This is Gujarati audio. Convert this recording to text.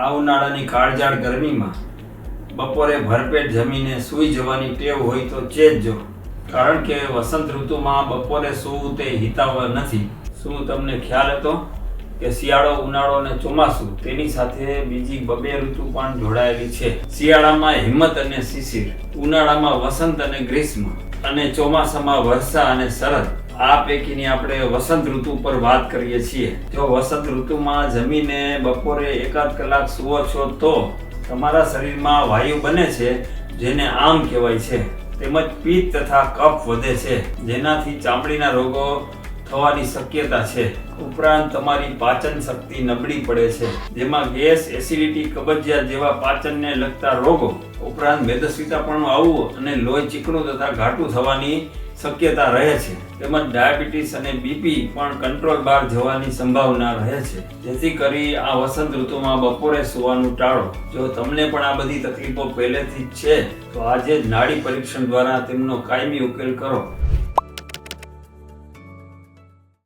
આ ઉનાળાની કાળઝાળ ગરમીમાં બપોરે ભરપેટ જમીને સૂઈ જવાની ટેવ હોય તો ચેતજો, કારણ કે વસંત ઋતુમાં બપોરે સૂવું તે હિતાવહ નથી. શું તમને ખ્યાલ હતો કે શિયાળો, ઉનાળો અને ચોમાસું તેની સાથે બીજી બબે ઋતુ પણ જોડાયેલી છે? શિયાળામાં હિંમત અને શિશિર, ઉનાળામાં વસંત અને ગ્રીષ્મ, અને ચોમાસામાં વર્ષા અને શરદ. આ પૈકીની આપણે વસંત ઋતુ પર વાત કરીએ છીએ. જો વસંત ઋતુમાં જમીને બપોરે એકાદ કલાક સૂવો છો તો તમારા શરીરમાં વાયુ બને છે, જેને આમ કહેવાય છે. તેમજ પિત્ત તથા કફ વધે છે, જેનાથી ચામડીના રોગો થવાની શક્યતા છે. ઉપરાંત તમારી પાચન શક્તિ નબળી પડે છે, જેમાં ગેસ, એસિડિટી, કબજિયાત જેવા પાચનને લગતા રોગો, ઉપરાંત મેદસ્વીતા પણ આવવું અને લોહી ચીકણું તથા ઘાટું થવાની શક્યતા રહે છે. તેમજ ડાયાબિટીસ અને બીપી પણ કંટ્રોલ બહાર જવાની સંભાવના રહે છે. જેથી કરી આ વસંત ઋતુમાં બપોરે સૂવાનું ટાળો. જો તમને પણ આ બધી તકલીફો પહેલેથી જ છે તો આજે જ નાડી પરીક્ષણ દ્વારા તેમનો કાયમી ઉકેલ કરો.